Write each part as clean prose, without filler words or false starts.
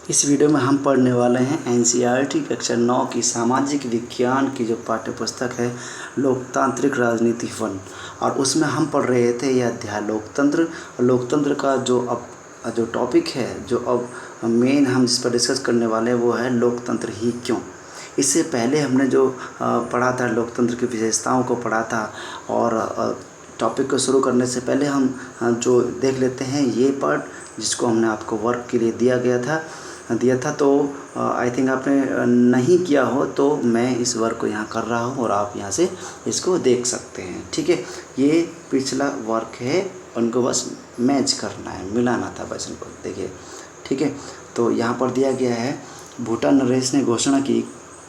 इस वीडियो में हम पढ़ने वाले हैं एनसीईआरटी कक्षा 9 की सामाजिक विज्ञान की जो पाठ्य पुस्तक है लोकतांत्रिक राजनीति वन, और उसमें हम पढ़ रहे थे यह अध्याय लोकतंत्र। लोकतंत्र का जो टॉपिक है, जो अब मेन हम जिस पर डिस्कस करने वाले हैं वो है लोकतंत्र ही क्यों। इससे पहले हमने जो पढ़ा था लोकतंत्र की विशेषताओं को पढ़ा था, और टॉपिक को शुरू करने से पहले हम जो देख लेते हैं ये पार्ट जिसको हमने आपको वर्क के लिए दिया था। तो आई थिंक आपने नहीं किया हो तो मैं इस वर्क को यहाँ कर रहा हूँ और आप यहाँ से इसको देख सकते हैं। ठीक है, ये पिछला वर्क है, उनको बस मैच करना है, मिलाना था बस इनको। देखिए, ठीक है, तो यहाँ पर दिया गया है भूटा नरेश ने घोषणा की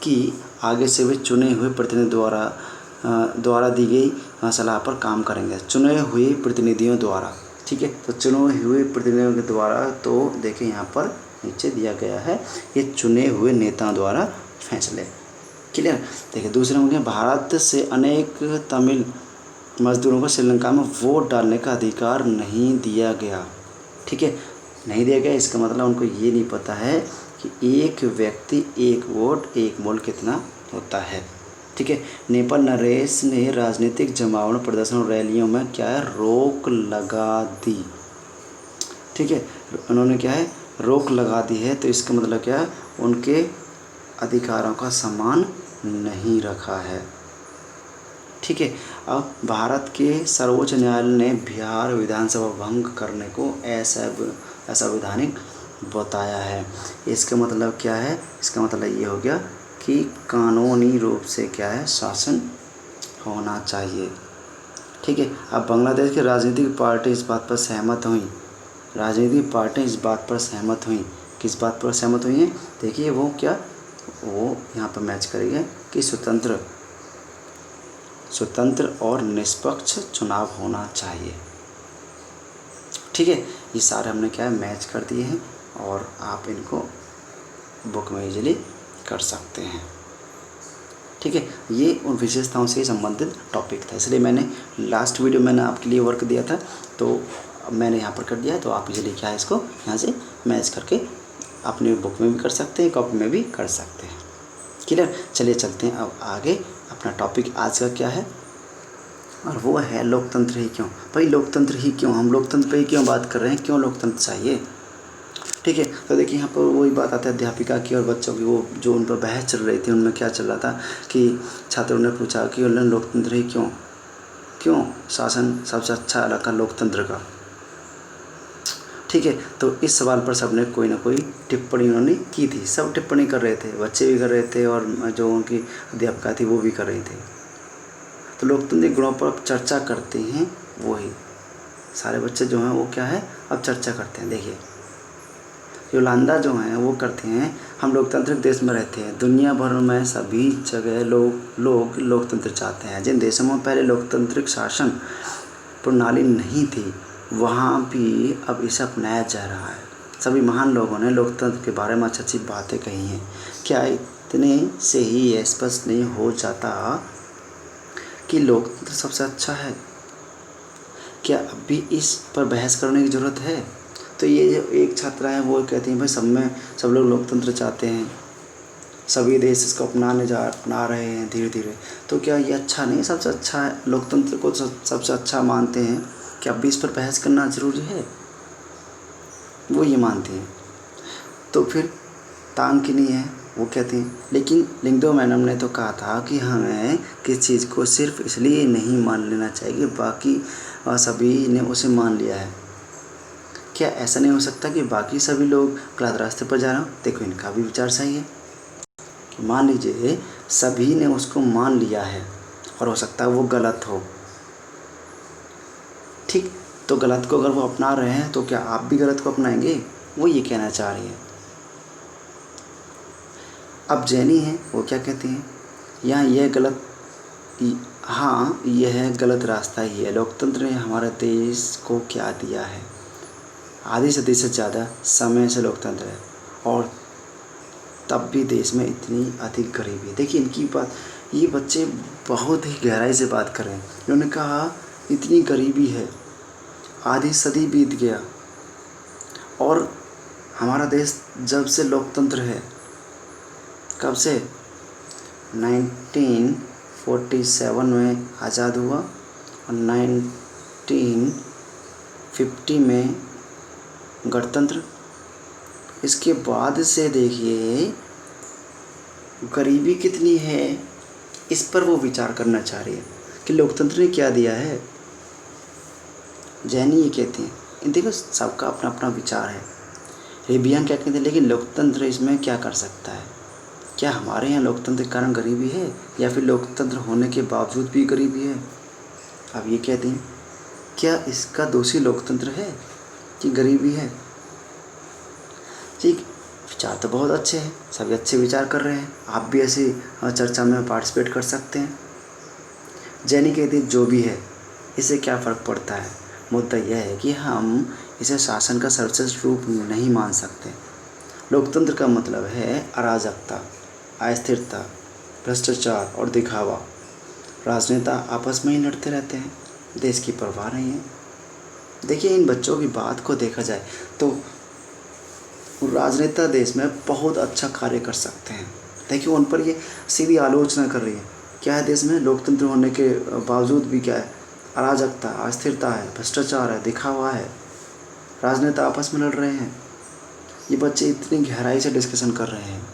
कि आगे से वे चुने हुए प्रतिनिधि द्वारा दी गई सलाह पर काम करेंगे। चुने हुए प्रतिनिधियों द्वारा, ठीक है, तो चुने हुए प्रतिनिधियों के द्वारा, तो देखिए यहाँ पर नीचे दिया गया है ये चुने हुए नेताओं द्वारा फैसले। क्लियर। देखिए दूसरे में भारत से अनेक तमिल मजदूरों को श्रीलंका में वोट डालने का अधिकार नहीं दिया गया। ठीक है, नहीं दिया गया, इसका मतलब उनको ये नहीं पता है कि एक व्यक्ति एक वोट एक मोल कितना होता है। ठीक है, नेपाल नरेश ने राजनीतिक जमावड़ों, प्रदर्शन और रैलियों में क्या है, रोक लगा दी। ठीक है, उन्होंने क्या है, रोक लगा दी है। तो इसका मतलब क्या है, उनके अधिकारों का सम्मान नहीं रखा है। ठीक है, अब भारत के सर्वोच्च न्यायालय ने बिहार विधानसभा भंग करने को असंवैधानिक बताया है। इसका मतलब क्या है, इसका मतलब ये हो गया कि कानूनी रूप से क्या है, शासन होना चाहिए। ठीक है, अब बांग्लादेश की राजनीतिक पार्टी इस बात पर सहमत हुई, राजनीतिक पार्टियाँ इस बात पर सहमत हुई, किस बात पर सहमत हुई हैं, देखिए वो क्या, वो यहाँ पर मैच करेंगे कि स्वतंत्र और निष्पक्ष चुनाव होना चाहिए। ठीक है, ये सारे हमने क्या है, मैच कर दिए हैं और आप इनको बुक में इजीली कर सकते हैं। ठीक है, ये उन विशेषताओं से संबंधित टॉपिक था, इसलिए मैंने लास्ट वीडियो मैंने आपके लिए वर्क दिया था तो मैंने यहाँ पर कर दिया है। तो आप इजीली क्या है, इसको यहाँ से मैच करके अपनी बुक में भी कर सकते हैं, कॉपी में भी कर सकते हैं। क्लियर। चलिए चलते हैं अब आगे। अपना टॉपिक आज का क्या है, और वो है लोकतंत्र ही क्यों। भाई लोकतंत्र ही क्यों, हम लोकतंत्र पर ही क्यों बात कर रहे हैं, क्यों लोकतंत्र चाहिए। ठीक है, तो देखिए यहाँ पर वही बात आती है अध्यापिका की और बच्चों की, वो जो उन पर बहस चल रही थी, उनमें क्या चल रहा था कि छात्रों ने पूछा कि लोकतंत्र ही क्यों शासन सबसे अच्छा लगा लोकतंत्र का। ठीक है, तो इस सवाल पर सबने कोई ना कोई टिप्पणी उन्होंने की थी, सब टिप्पणी कर रहे थे, बच्चे भी कर रहे थे और जो उनकी अध्यापिका थी वो भी कर रही थी। तो लोकतंत्र के गुणों पर अब चर्चा करते हैं, वही सारे बच्चे जो हैं वो क्या है, अब चर्चा करते हैं। देखिए योलांदा जो हैं वो करते हैं, हम लोकतांत्रिक देश में रहते हैं, दुनिया भर में सभी जगह लोग लोकतंत्र चाहते हैं। जिन देशों में पहले लोकतांत्रिक शासन प्रणाली नहीं थी वहाँ भी अब इसे अपनाया जा रहा है। सभी महान लोगों ने लोकतंत्र के बारे में अच्छी अच्छी बातें कही हैं। क्या इतने से ही यह स्पष्ट नहीं हो जाता कि लोकतंत्र सबसे अच्छा है? क्या अभी इस पर बहस करने की ज़रूरत है? तो ये जो एक छात्रा है वो कहती हैं भाई सब लोग लोकतंत्र चाहते हैं, सभी देश इसको अपना रहे हैं धीरे धीरे, तो क्या ये अच्छा नहीं, सबसे अच्छा है, लोकतंत्र को सबसे अच्छा मानते हैं, क्या अभी इस पर बहस करना ज़रूरी है? वो ये मानती हैं। तो फिर तांग की नहीं है, वो कहती हैं लेकिन लिंगदो मैडम ने तो कहा था कि हमें किस चीज़ को सिर्फ इसलिए नहीं मान लेना चाहिए बाकी सभी ने उसे मान लिया है। क्या ऐसा नहीं हो सकता कि बाकी सभी लोग गलत रास्ते पर जा रहे हो? देखो इनका भी विचार सही है कि मान लीजिए सभी ने उसको मान लिया है और हो सकता है वो गलत हो। ठीक, तो गलत को अगर वो अपना रहे हैं तो क्या आप भी गलत को अपनाएंगे? वो ये कहना चाह रही है। अब जैनी है वो क्या कहती हैं, यहाँ यह गलत, हाँ यह गलत रास्ता ही है। लोकतंत्र ने हमारे देश को क्या दिया है, आधी सदी से ज़्यादा समय से लोकतंत्र है और तब भी देश में इतनी अधिक गरीबी। देखिए इनकी बात, ये बच्चे बहुत ही गहराई से बात कर रहे हैं। इन्होंने कहा इतनी गरीबी है, आधी सदी बीत गया और हमारा देश जब से लोकतंत्र है, कब से, 1947 में आज़ाद हुआ और 1950 में गणतंत्र। इसके बाद से देखिए गरीबी कितनी है, इस पर वो विचार करना चाह रही है कि लोकतंत्र ने क्या दिया है। जैनी ये कहते हैं, देखो सबका अपना अपना विचार है। रेबियान क्या कहते हैं, लेकिन लोकतंत्र इसमें क्या कर सकता है। क्या हमारे यहाँ लोकतंत्र के कारण गरीबी है या फिर लोकतंत्र होने के बावजूद भी गरीबी है। अब ये कहते हैं क्या इसका दोषी लोकतंत्र है कि गरीबी है। ठीक, विचार तो बहुत अच्छे हैं, सभी अच्छे विचार कर रहे हैं। आप भी ऐसी चर्चा में पार्टिसिपेट कर सकते हैं। जैनी कहते हैं जो भी है इससे क्या फ़र्क पड़ता है, मुद्दा यह है कि हम इसे शासन का सर्वश्रेष्ठ रूप नहीं मान सकते। लोकतंत्र का मतलब है अराजकता, अस्थिरता, भ्रष्टाचार और दिखावा। राजनेता आपस में ही लड़ते रहते हैं, देश की परवाह नहीं है। देखिए इन बच्चों की बात को देखा जाए तो राजनेता देश में बहुत अच्छा कार्य कर सकते हैं। देखिए उन पर ये सीधी आलोचना कर रही है, क्या है देश में लोकतंत्र होने के बावजूद भी क्या है, अराजकता, अस्थिरता है, भ्रष्टाचार है, दिखावा है, राजनेता आपस में लड़ रहे हैं। ये बच्चे इतनी गहराई से डिस्कशन कर रहे हैं।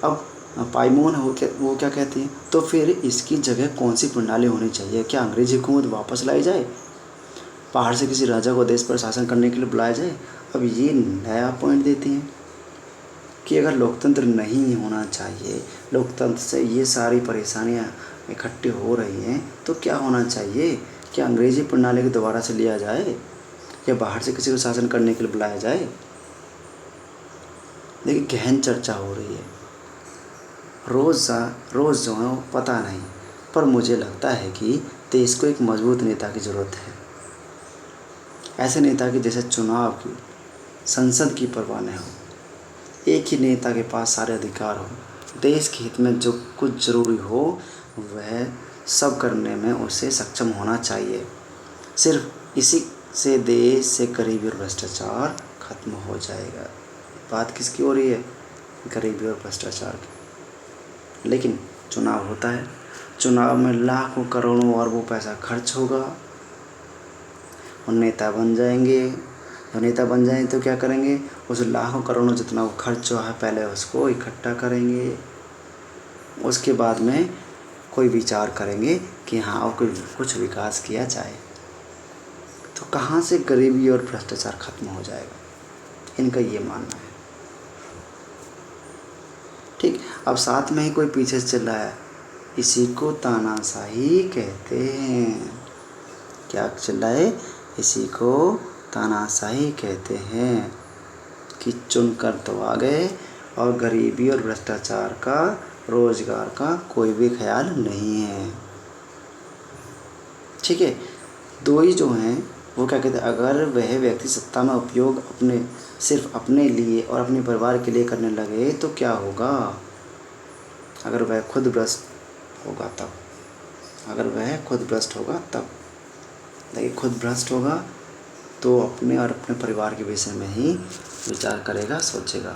अब पाइमोन वो क्या कहती है, तो फिर इसकी जगह कौन सी प्रणाली होनी चाहिए। क्या अंग्रेजी हुकूमत वापस लाई जाए, बाहर से किसी राजा को देश पर शासन करने के लिए बुलाया जाए। अब ये नया पॉइंट देती हैं कि अगर लोकतंत्र नहीं होना चाहिए, लोकतंत्र से ये सारी परेशानियां इकट्ठी हो रही हैं, तो क्या होना चाहिए। क्या अंग्रेजी प्रणाली को दोबारा से लिया जाए या बाहर से किसी को शासन करने के लिए बुलाया जाए। देखिए गहन चर्चा हो रही है, रोज़ जो है वो पता नहीं, पर मुझे लगता है कि देश को एक मजबूत नेता की ज़रूरत है। ऐसे नेता की जैसे चुनाव की, संसद की परवाह न हो, एक ही नेता के पास सारे अधिकार हो, देश के हित में जो कुछ ज़रूरी हो वह सब करने में उसे सक्षम होना चाहिए। सिर्फ इसी से देश से गरीबी और भ्रष्टाचार खत्म हो जाएगा। बात किसकी हो रही है, गरीबी और भ्रष्टाचार की। लेकिन चुनाव होता है, चुनाव में लाखों करोड़ों अरबों पैसा खर्च होगा और नेता बन जाएंगे। जब नेता बन जाएंगे तो क्या करेंगे, उस लाखों करोड़ों जितना वो खर्च हुआ है पहले उसको इकट्ठा करेंगे, उसके बाद में कोई विचार करेंगे कि हाँ और कुछ विकास किया जाए। तो कहाँ से गरीबी और भ्रष्टाचार खत्म हो जाएगा, इनका ये मानना है। ठीक, अब साथ में ही कोई पीछे से चल रहा है, इसी को तानाशाही कहते हैं। क्या चल रहा है, इसी को तानाशाही कहते हैं कि चुनकर तो आ गए और गरीबी और भ्रष्टाचार का, रोजगार का कोई भी ख्याल नहीं है। ठीक है, दो ही जो हैं वो क्या कहते हैं, अगर वह व्यक्ति सत्ता में उपयोग सिर्फ अपने लिए और अपने परिवार के लिए करने लगे तो क्या होगा। अगर वह खुद भ्रष्ट होगा तब, देखिए खुद भ्रष्ट होगा तो अपने और अपने परिवार के विषय में ही विचार करेगा, सोचेगा।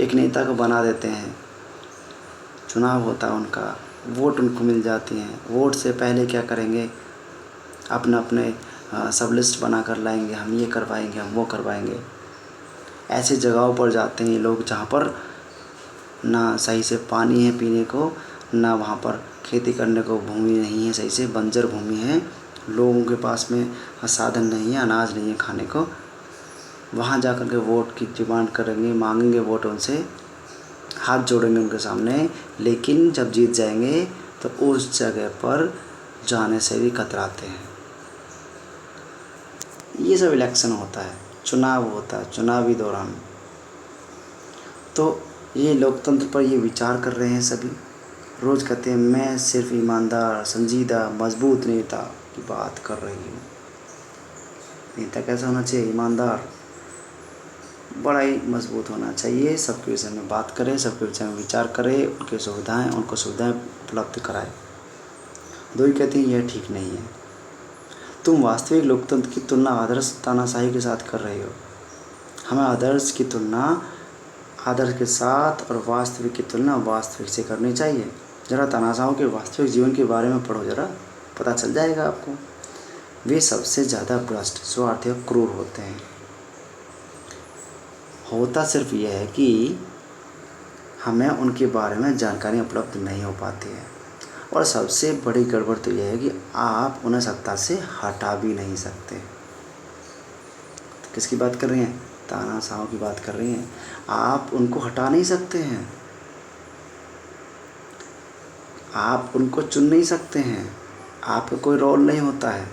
एक नेता को बना देते हैं, चुनाव होता है उनका, वोट उनको मिल जाती हैं, वोट से पहले क्या करेंगे, अपने सब लिस्ट बना कर लाएंगे, हम ये करवाएंगे, हम वो करवाएंगे। ऐसे जगहों पर जाते हैं लोग जहाँ पर ना सही से पानी है पीने को, ना वहाँ पर खेती करने को भूमि नहीं है, सही से बंजर भूमि है, लोगों के पास में साधन नहीं है, अनाज नहीं है खाने को। वहाँ जा कर के वोट की डिमांड करेंगे, मांगेंगे वोट उनसे, हाथ जोड़ेंगे उनके सामने, लेकिन जब जीत जाएंगे तो उस जगह पर जाने से भी कतराते हैं। ये सब इलेक्शन होता है, चुनाव होता है, चुनावी दौरान तो ये लोकतंत्र पर ये विचार कर रहे हैं सभी। रोज़ कहते हैं मैं सिर्फ ईमानदार, संजीदा, मजबूत नेता की बात कर रही हूँ। नेता कैसा होना चाहिए, ईमानदार, बड़ा ही मजबूत होना चाहिए, सबके विषय में बात करे, सबके विषय में विचार करे, उनको सुविधाएं उपलब्ध कराए। दो ही कहती हैं यह ठीक नहीं है। तुम वास्तविक लोकतंत्र की तुलना आदर्श तानाशाही के साथ कर रहे हो। हमें आदर्श की तुलना आदर्श के साथ और वास्तविक की तुलना वास्तविक से करनी चाहिए। ज़रा तानाशाहों के वास्तविक जीवन के बारे में पढ़ो, ज़रा पता चल जाएगा आपको। वे सबसे ज़्यादा भ्रष्ट, स्वार्थी और क्रूर होते हैं। होता सिर्फ यह है कि हमें उनके बारे में जानकारी उपलब्ध नहीं हो पाती है, और सबसे बड़ी गड़बड़ तो यह है कि आप उन्हें सत्ता से हटा भी नहीं सकते। तो किसकी बात कर रही हैं? तानाशाहों की बात कर रही हैं। आप उनको हटा नहीं सकते हैं, आप उनको चुन नहीं सकते हैं, आपका कोई रोल नहीं होता है।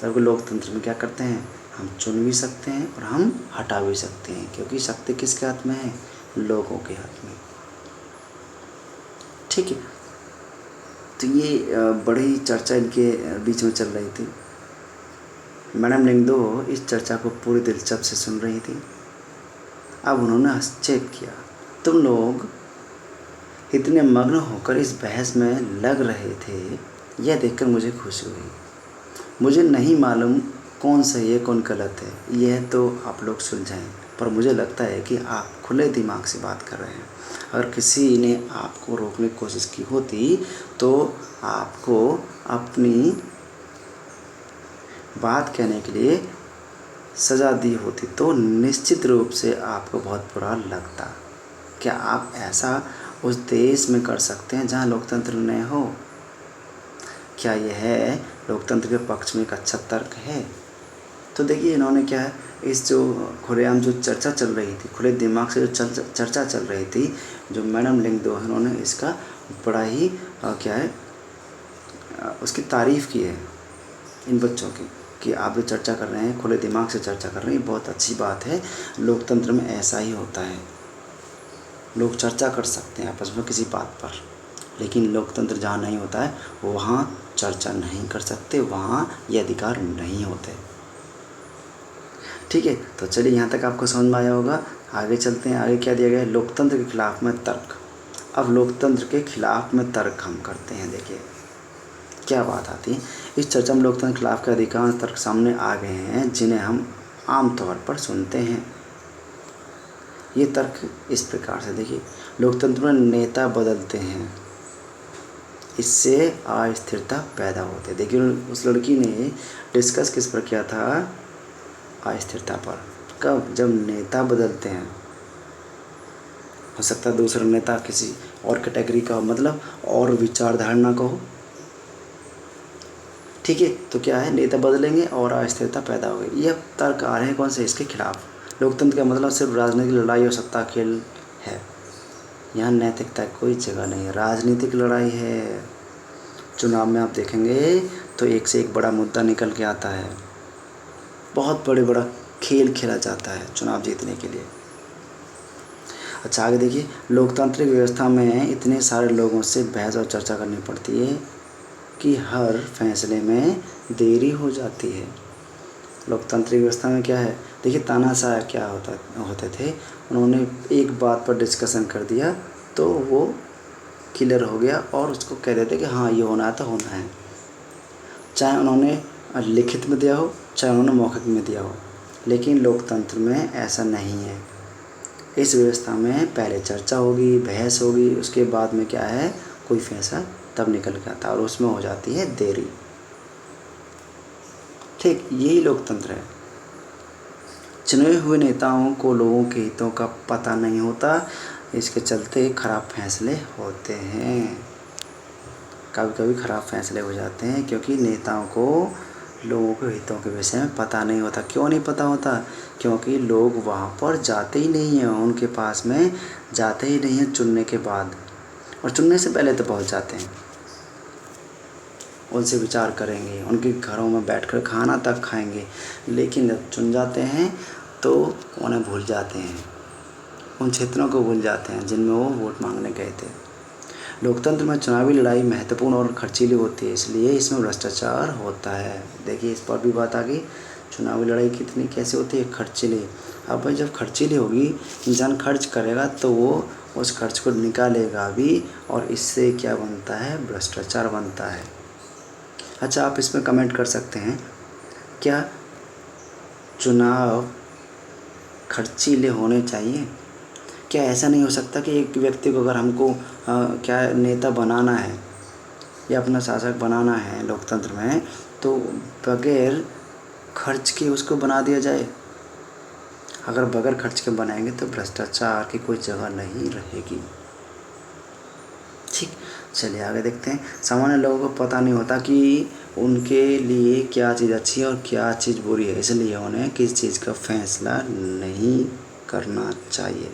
जबकि लोकतंत्र में क्या करते हैं, हम चुन भी सकते हैं और हम हटा भी सकते हैं, क्योंकि शक्ति किसके हाथ में है? लोगों के हाथ में। ठीक है, तो ये बड़ी चर्चा इनके बीच में चल रही थी। मैडम लिंगदो इस चर्चा को पूरी दिलचस्प से सुन रही थी। अब उन्होंने हस्तक्षेप किया, तुम लोग इतने मग्न होकर इस बहस में लग रहे थे, यह देखकर मुझे खुशी हुई। मुझे नहीं मालूम कौन सही है कौन गलत है, यह तो आप लोग सुलझाएं, पर मुझे लगता है कि आप खुले दिमाग से बात कर रहे हैं। अगर किसी ने आपको रोकने की कोशिश की होती तो आपको अपनी बात कहने के लिए सज़ा दी होती तो निश्चित रूप से आपको बहुत बुरा लगता। क्या आप ऐसा उस देश में कर सकते हैं जहाँ लोकतंत्र न हो? क्या यह लोकतंत्र के पक्ष में एक अच्छा तर्क है? तो देखिए, इन्होंने क्या है, इस जो खुलेआम जो चर्चा चल रही थी, खुले दिमाग से जो चर्चा चल रही थी, जो मैडम लिंगदो है, उन्होंने इसका बड़ा ही क्या है, उसकी तारीफ़ की है इन बच्चों की, कि आप जो चर्चा कर रहे हैं, खुले दिमाग से चर्चा कर रहे हैं, बहुत अच्छी बात है। लोकतंत्र में ऐसा ही होता है, लोग चर्चा कर सकते हैं आपस में किसी बात पर, लेकिन लोकतंत्र जहाँ नहीं होता है वहाँ चर्चा नहीं कर सकते, वहाँ ये अधिकार नहीं होते। ठीक है, तो चलिए यहाँ तक आपको समझ में आया होगा। आगे चलते हैं। आगे क्या दिया गया है? लोकतंत्र के खिलाफ में तर्क। अब लोकतंत्र के खिलाफ में तर्क हम करते हैं। देखिए क्या बात आती है। इस चर्चा में लोकतंत्र के खिलाफ के अधिकांश तर्क सामने आ गए हैं, जिन्हें हम आमतौर पर सुनते हैं। ये तर्क इस प्रकार से, देखिए, लोकतंत्र में नेता बदलते हैं, इससे अस्थिरता पैदा होती है। देखिए उस लड़की ने डिस्कस किस पर किया था? अस्थिरता पर। कब? जब नेता बदलते हैं। हो सकता है दूसरा नेता किसी और कैटेगरी का हो, मतलब और विचारधारणा का हो। ठीक है, तो क्या है, नेता बदलेंगे और अस्थिरता पैदा होगी। यह तर्क आ रहे हैं कौन से? इसके खिलाफ। लोकतंत्र का मतलब सिर्फ राजनीतिक लड़ाई और सत्ता खेल है, यहाँ नैतिकता की कोई जगह नहीं है। राजनीतिक लड़ाई है। चुनाव में आप देखेंगे तो एक से एक बड़ा मुद्दा निकल के आता है, बहुत बड़ा खेल खेला जाता है चुनाव जीतने के लिए। अच्छा आगे देखिए, लोकतांत्रिक व्यवस्था में इतने सारे लोगों से बहस और चर्चा करनी पड़ती है कि हर फैसले में देरी हो जाती है। लोकतांत्रिक व्यवस्था में क्या है, देखिए तानाशाह क्या होते थे, उन्होंने एक बात पर डिस्कशन कर दिया तो वो क्लियर हो गया और उसको कह देते कि हाँ ये होना है तो होना है, चाहे उन्होंने लिखित में दिया हो चाहे उन्होंने मौखिक में दिया हो। लेकिन लोकतंत्र में ऐसा नहीं है। इस व्यवस्था में पहले चर्चा होगी, बहस होगी, उसके बाद में क्या है, कोई फैसला तब निकल के आता है और उसमें हो जाती है देरी। ठीक, यही लोकतंत्र है। चुने हुए नेताओं को लोगों के हितों का पता नहीं होता, इसके चलते खराब फैसले होते हैं। कभी कभी खराब फैसले हो जाते हैं क्योंकि नेताओं को लोगों के हितों के विषय में पता नहीं होता। क्यों नहीं पता होता? क्योंकि लोग वहाँ पर जाते ही नहीं हैं, उनके पास में जाते ही नहीं हैं चुनने के बाद, और चुनने से पहले तो पहुँच जाते हैं। उनसे विचार करेंगे, उनके घरों में बैठकर खाना तक खाएंगे, लेकिन जब चुन जाते हैं तो उन्हें भूल जाते हैं, उन क्षेत्रों को भूल जाते हैं जिनमें वो वोट मांगने गए थे। लोकतंत्र में चुनावी लड़ाई महत्वपूर्ण और खर्चीली होती है, इसलिए इसमें भ्रष्टाचार होता है। देखिए इस पर भी बात आ गई, चुनावी लड़ाई कितनी कैसे होती है, खर्चीली। अब भाई जब खर्चीली होगी, इंसान खर्च करेगा तो वो उस खर्च को निकालेगा भी, और इससे क्या बनता है, भ्रष्टाचार बनता है। अच्छा, आप इसमें कमेंट कर सकते हैं, क्या चुनाव खर्चीले होने चाहिए? क्या ऐसा नहीं हो सकता कि एक व्यक्ति को अगर हमको क्या नेता बनाना है या अपना शासक बनाना है लोकतंत्र में, तो बगैर खर्च के उसको बना दिया जाए? अगर बगैर खर्च के बनाएंगे तो भ्रष्टाचार की कोई जगह नहीं रहेगी। ठीक, चलिए आगे देखते हैं। सामान्य लोगों को पता नहीं होता कि उनके लिए क्या चीज़ अच्छी है और क्या चीज़ बुरी है, इसलिए उन्हें किस चीज़ का फैसला नहीं करना चाहिए।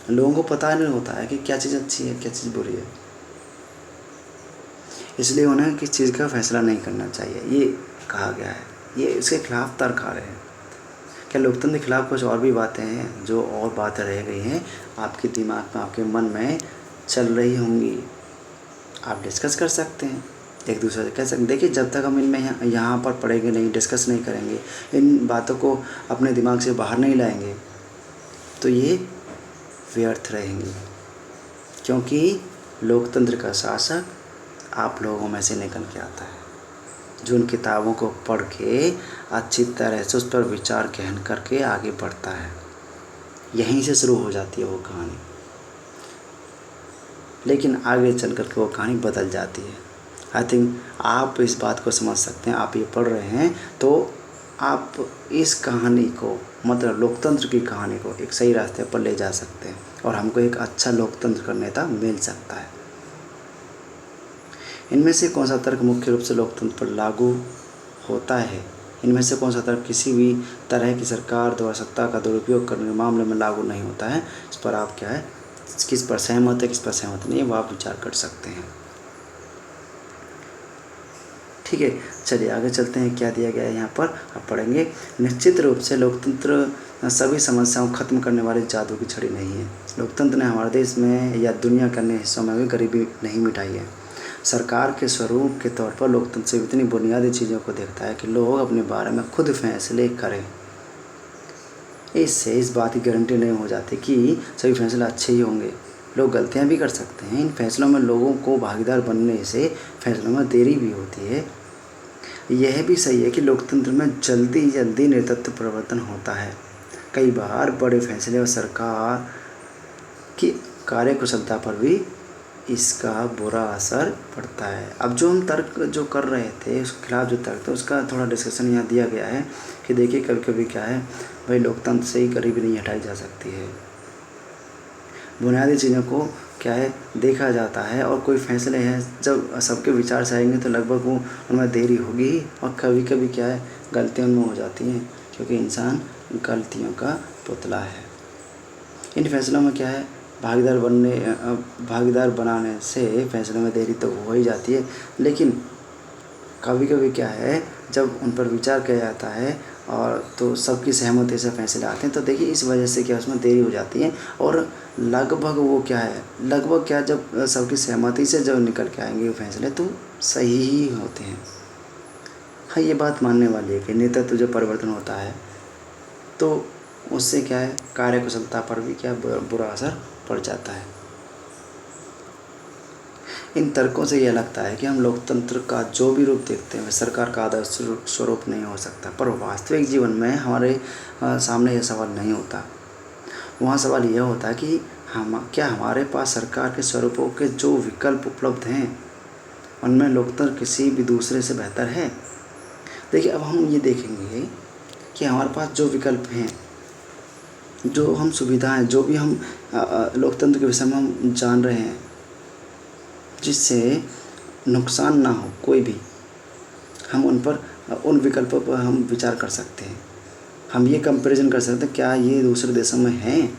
लोगों को पता नहीं होता है कि क्या चीज़ अच्छी है क्या चीज़ बुरी है, इसलिए उन्हें किस चीज़ का फैसला नहीं करना चाहिए, ये कहा गया है। ये इसके खिलाफ तर्क आ रहे हैं। क्या लोकतंत्र के खिलाफ कुछ और भी बातें हैं, जो और बातें रह गई हैं आपके दिमाग में, आपके मन में चल रही होंगी? आप डिस्कस कर सकते हैं, एक दूसरे से कह सकते हैं। देखिए, जब तक हम इनमें यहाँ पर पढ़ेंगे नहीं, डिस्कस नहीं करेंगे, इन बातों को अपने दिमाग से बाहर नहीं लाएंगे, तो ये व्यर्थ रहेंगी। क्योंकि लोकतंत्र का शासक आप लोगों में से निकल के आता है, जो उन किताबों को पढ़ के अच्छी तरह से उस पर विचार गहन करके आगे बढ़ता है। यहीं से शुरू हो जाती है वो कहानी, लेकिन आगे चल कर के वो कहानी बदल जाती है। आई थिंक आप इस बात को समझ सकते हैं। आप ये पढ़ रहे हैं तो आप इस कहानी को, मतलब लोकतंत्र की कहानी को एक सही रास्ते पर ले जा सकते हैं और हमको एक अच्छा लोकतंत्र का नेता मिल सकता है। इनमें से कौन सा तर्क मुख्य रूप से लोकतंत्र पर लागू होता है? इनमें से कौन सा तर्क किसी भी तरह की सरकार द्वारा सत्ता का दुरुपयोग करने के मामले में लागू नहीं होता है? इस पर आप क्या है, किस पर सहमत है, किस पर सहमत नहीं है, वो आप विचार कर सकते हैं। ठीक है, चलिए आगे चलते हैं। क्या दिया गया है यहाँ पर, आप पढ़ेंगे। निश्चित रूप से लोकतंत्र सभी समस्याओं को खत्म करने वाली जादू की छड़ी नहीं है। लोकतंत्र ने हमारे देश में या दुनिया के अन्य हिस्सों में भी गरीबी नहीं मिटाई है। सरकार के स्वरूप के तौर पर लोकतंत्र से इतनी बुनियादी चीज़ों को देखता है कि लोग अपने बारे में खुद फैसले करें। इससे इस बात की गारंटी नहीं हो जाती कि सभी फैसले अच्छे ही होंगे। लोग गलतियां भी कर सकते हैं। इन फैसलों में लोगों को भागीदार बनने से फैसलों में देरी भी होती है। यह भी सही है कि लोकतंत्र में जल्दी जल्दी नेतृत्व परिवर्तन होता है। कई बार बड़े फैसले और सरकार की कार्यकुशलता पर भी इसका बुरा असर पड़ता है। अब जो हम तर्क जो कर रहे थे, उसके खिलाफ जो तर्क था, उसका थोड़ा डिस्कशन यहाँ दिया गया है कि देखिए, कभी कभी क्या है भाई, लोकतंत्र से ही गरीबी नहीं हटाई जा सकती है। बुनियादी चीज़ों को क्या है देखा जाता है, और कोई फैसले हैं जब सबके विचार से आएंगे तो लगभग वो उनमें देरी होगी, और कभी कभी क्या है गलतियाँ उनमें हो जाती हैं, क्योंकि इंसान गलतियों का पुतला है। इन फैसलों में क्या है, भागीदार बनाने से फैसलों में देरी तो हो ही जाती है, लेकिन कभी कभी क्या है जब उन पर विचार किया जाता है और तो सबकी सहमति से फैसले आते हैं, तो देखिए इस वजह से क्या उसमें देरी हो जाती है, और लगभग वो क्या है, लगभग क्या, जब सबकी सहमति से जब निकल के आएंगे वो फैसले तो सही ही होते हैं। हाँ, ये बात मानने वाली है कि नेतृत्व जो परिवर्तन होता है तो उससे क्या है कार्यकुशलता पर भी क्या बुरा असर पड़ जाता है। इन तर्कों से यह लगता है कि हम लोकतंत्र का जो भी रूप देखते हैं वह सरकार का आदर्श स्वरूप नहीं हो सकता, पर वास्तविक जीवन में हमारे सामने यह सवाल नहीं होता। वहाँ सवाल यह होता है कि क्या हमारे पास सरकार के स्वरूपों के जो विकल्प उपलब्ध हैं उनमें लोकतंत्र किसी भी दूसरे से बेहतर है? देखिए, अब हम ये देखेंगे कि हमारे पास जो विकल्प हैं, जो हम सुविधाएं, जो भी हम लोकतंत्र के विषय में हम जान रहे हैं, जिससे नुकसान ना हो कोई भी, हम उन विकल्पों पर हम विचार कर सकते हैं। हम ये कंपैरिजन कर सकते हैं क्या ये दूसरे देशों में हैं,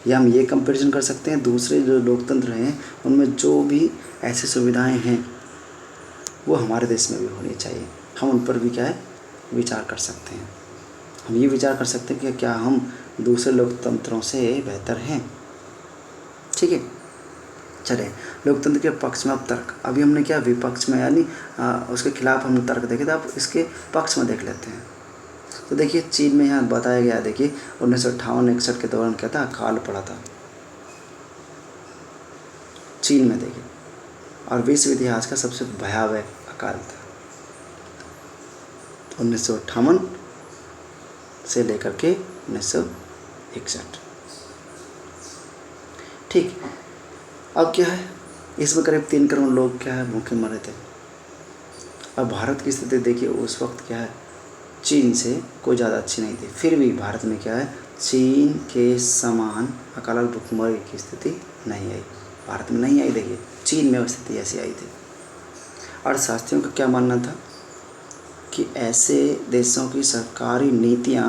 या हम ये कंपैरिजन कर सकते हैं दूसरे जो लोकतंत्र हैं उनमें जो भी ऐसी सुविधाएं हैं वो हमारे देश में भी होनी चाहिए। हम उन पर भी क्या है विचार कर सकते हैं। हम ये विचार कर सकते हैं कि क्या हम दूसरे लोकतंत्रों से बेहतर हैं। ठीक है, चले लोकतंत्र के पक्ष में अब तर्क। अभी हमने क्या विपक्ष में यानी उसके खिलाफ हमने तर्क देखे थे, अब इसके पक्ष में देख लेते हैं। तो देखिए, चीन में यहाँ बताया गया, देखिए 1958-61 के दौरान क्या था, अकाल पड़ा था चीन में। देखिए और विश्व इतिहास का सबसे भयावह अकाल था। 1958 से लेकर के 1961। ठीक, अब क्या है, इसमें करीब 3 करोड़ लोग क्या है भूखे मरे थे। अब भारत की स्थिति देखिए, उस वक्त क्या है, चीन से कोई ज़्यादा अच्छी नहीं थी, फिर भी भारत में क्या है, चीन के समान अकाल भूखमरी की स्थिति नहीं आई, भारत में नहीं आई। देखिए चीन में स्थिति ऐसी आई थी। अर्थशास्त्रियों का क्या मानना था कि ऐसे देशों की सरकारी नीतियाँ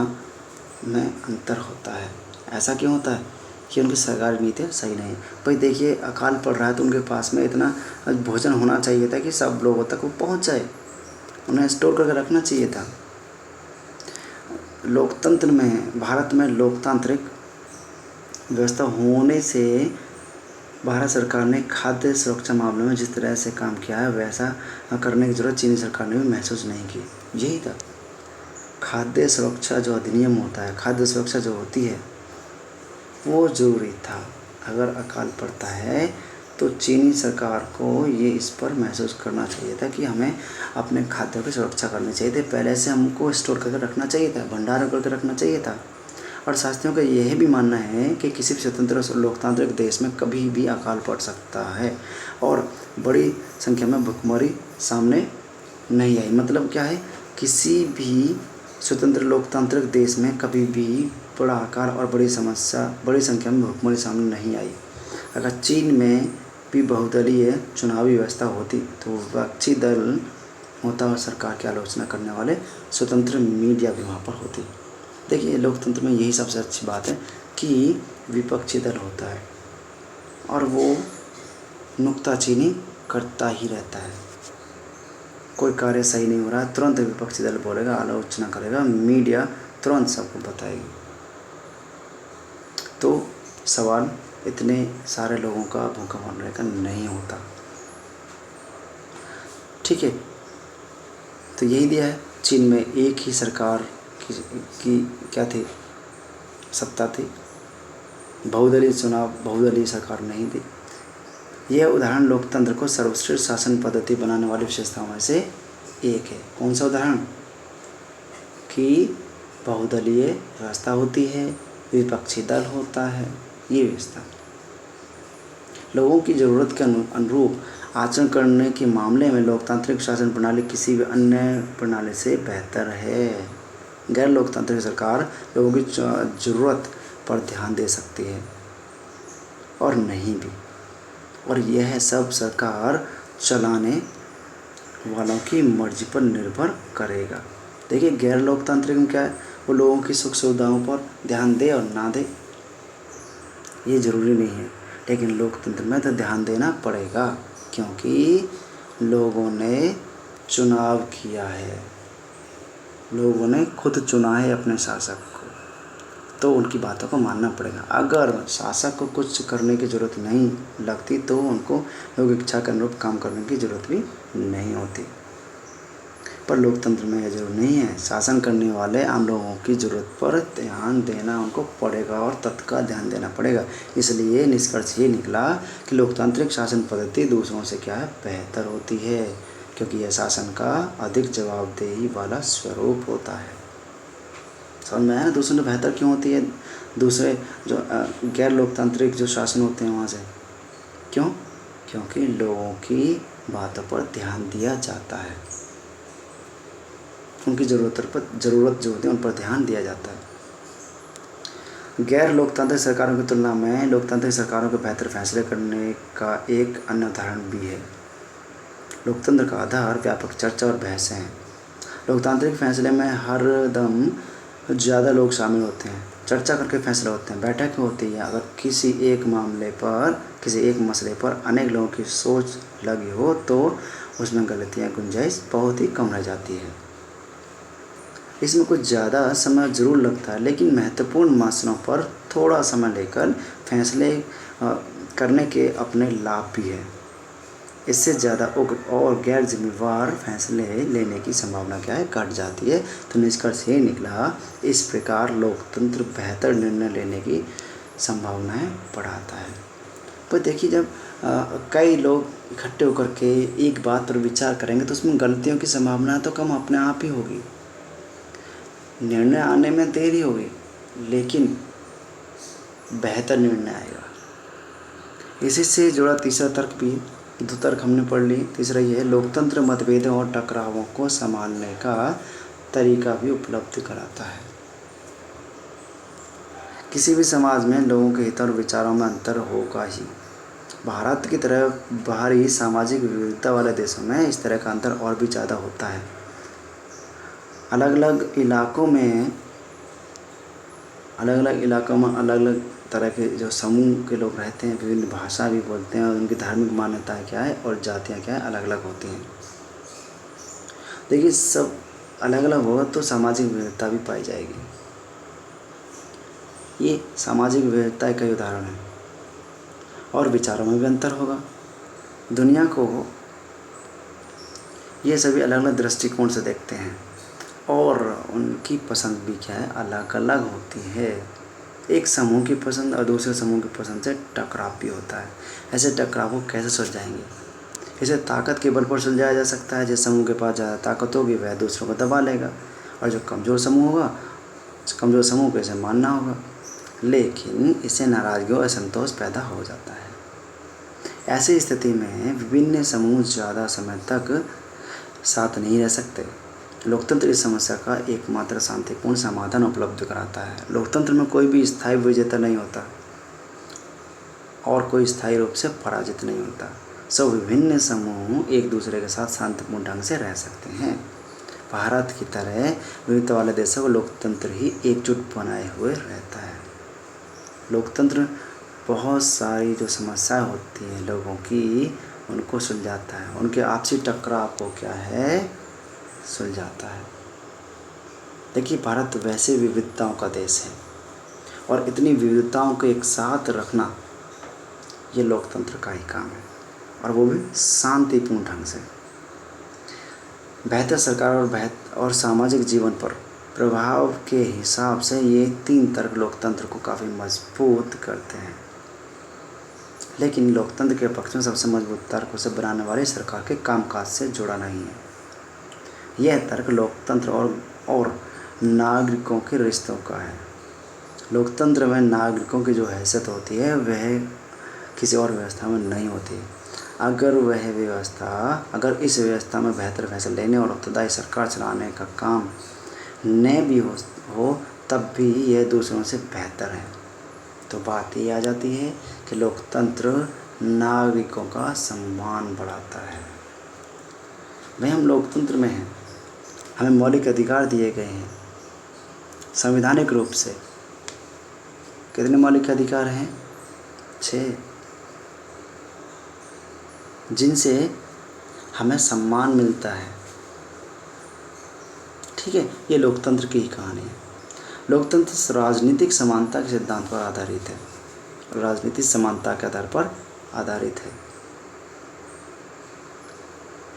में अंतर होता है। ऐसा क्यों होता है कि उनकी सरकारी नीतियाँ सही नहीं। भाई देखिए, अकाल पड़ रहा है तो उनके पास में इतना भोजन होना चाहिए था कि सब लोगों तक वो पहुँच जाए, उन्हें स्टोर करके रखना चाहिए था। लोकतंत्र में, भारत में लोकतांत्रिक व्यवस्था होने से भारत सरकार ने खाद्य सुरक्षा मामले में जिस तरह से काम किया है, वैसा करने की ज़रूरत चीनी सरकार ने भी महसूस नहीं की। यही था, खाद्य सुरक्षा जो अधिनियम होता है, खाद्य सुरक्षा जो होती है, वो ज़रूरी था। अगर अकाल पड़ता है तो चीनी सरकार को ये इस पर महसूस करना चाहिए था कि हमें अपने खाद्यों की सुरक्षा करनी चाहिए थी, पहले से हमको स्टोर करके रखना चाहिए था, भंडारण करके रखना चाहिए था। और शास्त्रियों का यह भी मानना है कि किसी भी स्वतंत्र और लोकतांत्रिक देश में कभी भी अकाल पड़ सकता है और बड़ी संख्या में भुखमरी सामने नहीं आई। मतलब क्या है, किसी भी स्वतंत्र लोकतांत्रिक देश में कभी भी बड़ा आकार और बड़ी संख्या में भुखमरी सामने नहीं आई। अगर चीन में भी बहुदलीय चुनावी व्यवस्था होती तो विपक्षी दल होता और सरकार की आलोचना करने वाले स्वतंत्र मीडिया भी वहाँ पर होती। देखिए, लोकतंत्र में यही सबसे अच्छी बात है कि विपक्षी दल होता है और वो नुक्ताचीनी करता ही रहता है। कोई कार्य सही नहीं हो रहा है, तुरंत विपक्षी दल बोलेगा, आलोचना करेगा, मीडिया तुरंत सबको बताएगी। तो सवाल इतने सारे लोगों का भूखा मरने का नहीं होता। ठीक है, तो यही दिया है। चीन में एक ही सरकार की क्या थी, सत्ता थी, बहुदलीय चुनाव, बहुदलीय सरकार नहीं थी। यह उदाहरण लोकतंत्र को सर्वश्रेष्ठ शासन पद्धति बनाने वाली विशेषताओं में से एक है। कौन सा उदाहरण? कि बहुदलीय व्यवस्था होती है, विपक्षी दल होता है, ये व्यवस्था लोगों की ज़रूरत के अनुरूप आचरण करने के मामले में लोकतांत्रिक शासन प्रणाली किसी भी अन्य प्रणाली से बेहतर है। गैर लोकतांत्रिक सरकार लोगों की ज़रूरत पर ध्यान दे सकती है और नहीं भी, और यह सब सरकार चलाने वालों की मर्जी पर निर्भर करेगा। देखिए, गैर लोकतांत्रिक में क्या है, वो लोगों की सुख सुविधाओं पर ध्यान दे और ना दे, ये ज़रूरी नहीं है। लेकिन लोकतंत्र में तो ध्यान देना पड़ेगा, क्योंकि लोगों ने चुनाव किया है, लोगों ने खुद चुना है अपने शासक को, तो उनकी बातों को मानना पड़ेगा। अगर शासक को कुछ करने की ज़रूरत नहीं लगती तो उनको लोग इच्छा के अनुरूप काम करने की ज़रूरत भी नहीं होती। पर लोकतंत्र में यह जरूर नहीं है। शासन करने वाले आम लोगों की ज़रूरत पर ध्यान देना उनको पड़ेगा और तत्काल ध्यान देना पड़ेगा। इसलिए निष्कर्ष ये निकला कि लोकतांत्रिक शासन पद्धति दूसरों से क्या है, बेहतर होती है, क्योंकि यह शासन का अधिक जवाबदेही वाला स्वरूप होता है। समझ में आया ना, दूसरों से बेहतर क्यों होती है? दूसरे जो गैर लोकतांत्रिक जो शासन होते हैं वहाँ से क्यों? क्योंकि लोगों की बातों पर ध्यान दिया जाता है, उनकी ज़रूरत जो होती है उन पर ध्यान दिया जाता है। गैर लोकतांत्रिक सरकारों की तुलना में लोकतांत्रिक सरकारों के बेहतर फैसले करने का एक अन्य उदाहरण भी है। लोकतंत्र का आधार व्यापक चर्चा और बहस हैं। लोकतांत्रिक फैसले में हर दम ज़्यादा लोग शामिल होते हैं, चर्चा करके फैसले होते हैं, बैठक होती है। अगर किसी एक मसले पर अनेक लोगों की सोच लगी हो तो उसमें गलतियाँ गुंजाइश बहुत ही कम रह जाती है। इसमें कुछ ज़्यादा समय ज़रूर लगता है, लेकिन महत्वपूर्ण मसलों पर थोड़ा समय लेकर फैसले करने के अपने लाभ भी हैं। इससे ज़्यादा और गैर जिम्मेवार फैसले लेने की संभावना क्या है, घट जाती है। तो निष्कर्ष ये निकला, इस प्रकार लोकतंत्र बेहतर निर्णय लेने की संभावनाएं बढ़ाता है। पर देखिए जब कई लोग इकट्ठे होकर के एक बात पर विचार करेंगे तो उसमें गलतियों की संभावना तो कम अपने आप ही होगी। निर्णय आने में देरी होगी लेकिन बेहतर निर्णय आएगा। इसी से जुड़ा तीसरा तर्क भी, 2 तर्क हमने पढ़ लिए। तीसरा ये है, लोकतंत्र मतभेदों और टकरावों को संभालने का तरीका भी उपलब्ध कराता है। किसी भी समाज में लोगों के हित और विचारों में अंतर होगा ही। भारत की तरह बाहरी सामाजिक विविधता वाले देशों में इस तरह का अंतर और भी ज़्यादा होता है। अलग अलग इलाकों में अलग अलग तरह के जो समूह के लोग रहते हैं, विभिन्न भाषा भी बोलते हैं और उनकी धार्मिक मान्यताएं क्या है और जातियाँ क्या है, अलग अलग होती हैं। देखिए सब अलग अलग होगा तो सामाजिक विविधता भी पाई जाएगी। ये सामाजिक विविधता का उदाहरण है। और विचारों में भी अंतर होगा। दुनिया को ये सभी अलग अलग दृष्टिकोण से देखते हैं और उनकी पसंद भी क्या है, अलग अलग होती है। एक समूह की पसंद और दूसरे समूह की पसंद से टकराव भी होता है। ऐसे टकराव को कैसे सुलझाएंगे? इसे ताकत के बल पर सुलझाया जा सकता है। जिस समूह के पास ज़्यादा ताकत होगी वह दूसरों को दबा लेगा और जो कमज़ोर समूह होगा, कमज़ोर समूह को इसे मानना होगा, लेकिन इससे नाराज़गी और असंतोष पैदा हो जाता है। ऐसी स्थिति में विभिन्न समूह ज़्यादा समय तक साथ नहीं रह सकते। लोकतंत्र इस समस्या का एकमात्र शांतिपूर्ण समाधान उपलब्ध कराता है। लोकतंत्र में कोई भी स्थायी विजेता नहीं होता और कोई स्थायी रूप से पराजित नहीं होता। सब विभिन्न समूह एक दूसरे के साथ शांतिपूर्ण ढंग से रह सकते हैं। भारत की तरह विविधता वाले देशों को लोकतंत्र ही एकजुट बनाए हुए रहता है। लोकतंत्र बहुत सारी जो समस्याएं होती हैं लोगों की, उनको सुलझाता है। उनके आपसी टकराव को क्या है, सुलझाता है। देखिए भारत वैसे विविधताओं का देश है और इतनी विविधताओं को एक साथ रखना ये लोकतंत्र का ही काम है और वो भी शांतिपूर्ण ढंग से। बेहतर सरकार और सामाजिक जीवन पर प्रभाव के हिसाब से ये 3 तर्क लोकतंत्र को काफ़ी मजबूत करते हैं। लेकिन लोकतंत्र के पक्ष में सबसे मजबूत तर्क उसे बनाने वाली सरकार के कामकाज से जुड़ा नहीं है। यह तर्क लोकतंत्र और नागरिकों के रिश्तों का है। लोकतंत्र में नागरिकों की जो हैसियत होती है वह किसी और व्यवस्था में नहीं होती। अगर इस व्यवस्था में बेहतर फैसले लेने और उत्तरदायी सरकार चलाने का काम न भी हो तब भी यह दूसरों से बेहतर है। तो बात ये आ जाती है कि लोकतंत्र नागरिकों का सम्मान बढ़ाता है। भाई हम लोकतंत्र में हैं, हमें मौलिक अधिकार दिए गए हैं संवैधानिक रूप से। कितने मौलिक अधिकार हैं? 6, जिनसे हमें सम्मान मिलता है। ठीक है, ये लोकतंत्र की ही कहानी है। लोकतंत्र राजनीतिक समानता के सिद्धांत पर आधारित है। राजनीतिक समानता के आधार पर आधारित है।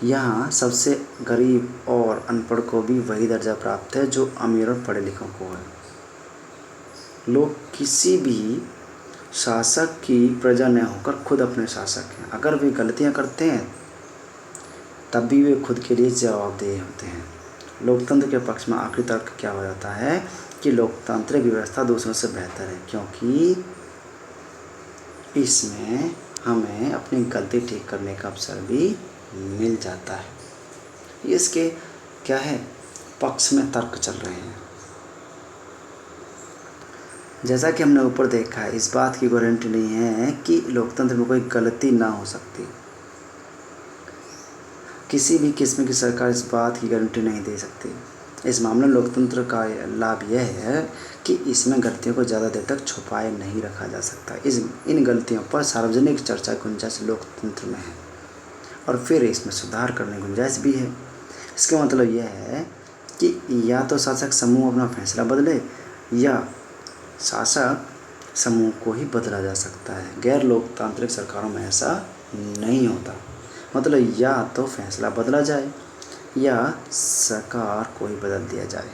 यहाँ सबसे गरीब और अनपढ़ को भी वही दर्जा प्राप्त है जो अमीर और पढ़े लिखों को है। लोग किसी भी शासक की प्रजा न होकर खुद अपने शासक हैं। अगर वे गलतियाँ करते हैं तब भी वे खुद के लिए जवाबदेह होते हैं। लोकतंत्र के पक्ष में आखिरी तर्क क्या हो जाता है कि लोकतांत्रिक व्यवस्था दूसरों से बेहतर है क्योंकि इसमें हमें अपनी गलती ठीक करने का अवसर भी मिल जाता है। इसके क्या है, पक्ष में तर्क चल रहे हैं। जैसा कि हमने ऊपर देखा है, इस बात की गारंटी नहीं है कि लोकतंत्र में कोई गलती ना हो सकती। किसी भी किस्म की सरकार इस बात की गारंटी नहीं दे सकती। इस मामले में लोकतंत्र का लाभ यह है कि इसमें गलतियों को ज़्यादा देर तक छुपाए नहीं रखा जा सकता। इन गलतियों पर सार्वजनिक चर्चा की गुंजाइश लोकतंत्र में है और फिर इसमें सुधार करने की गुंजाइश भी है। इसका मतलब यह है कि या तो शासक समूह अपना फैसला बदले या शासक समूह को ही बदला जा सकता है। गैर लोकतांत्रिक सरकारों में ऐसा नहीं होता। मतलब या तो फैसला बदला जाए या सरकार को ही बदल दिया जाए,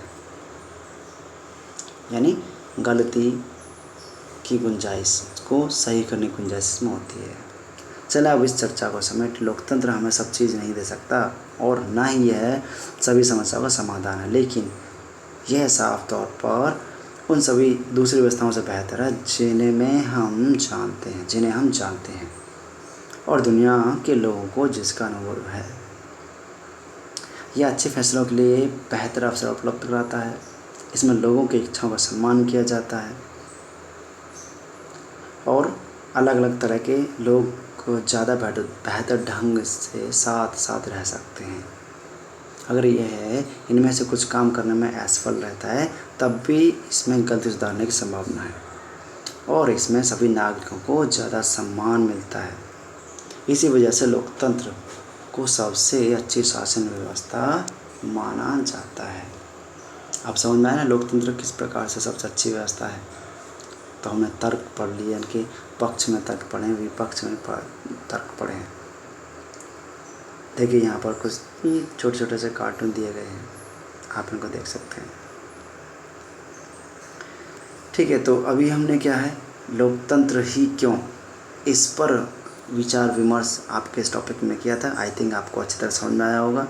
यानी गलती की गुंजाइश को सही करने की गुंजाइश इसमें होती है। चलो अब इस चर्चा को समेट, लोकतंत्र हमें सब चीज़ नहीं दे सकता और ना ही यह सभी समस्याओं का समाधान है, लेकिन यह साफ तौर पर उन सभी दूसरी व्यवस्थाओं से बेहतर है जिन्हें हम जानते हैं और दुनिया के लोगों को जिसका अनुभव है। यह अच्छे फैसलों के लिए बेहतर अवसर उपलब्ध कराता है। इसमें लोगों की इच्छाओं का सम्मान किया जाता है और अलग अलग तरह के लोग ज़्यादा बेहतर ढंग से साथ रह सकते हैं। अगर यह इनमें से कुछ काम करने में असफल रहता है तब भी इसमें गलती सुधारने की संभावना है और इसमें सभी नागरिकों को ज़्यादा सम्मान मिलता है। इसी वजह से लोकतंत्र को सबसे अच्छी शासन व्यवस्था माना जाता है। आप समझ में आया ना लोकतंत्र किस प्रकार से सबसे अच्छी व्यवस्था है। तो हमने तर्क पढ़ लिए, इनके पक्ष में तर्क पढ़े, विपक्ष में तर्क पढ़े हैं। देखिए यहाँ पर कुछ छोटे छोटे से कार्टून दिए गए हैं, आप इनको देख सकते हैं। ठीक है, तो अभी हमने क्या है, लोकतंत्र ही क्यों, इस पर विचार विमर्श आपके इस टॉपिक में किया था। आई थिंक आपको अच्छी तरह समझ में आया होगा।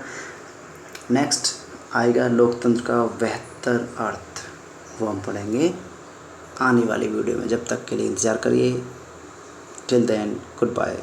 नेक्स्ट आएगा लोकतंत्र का बेहतर अर्थ, वो हम पढ़ेंगे आने वाली वीडियो में। जब तक के लिए इंतज़ार करिए। Till then good bye.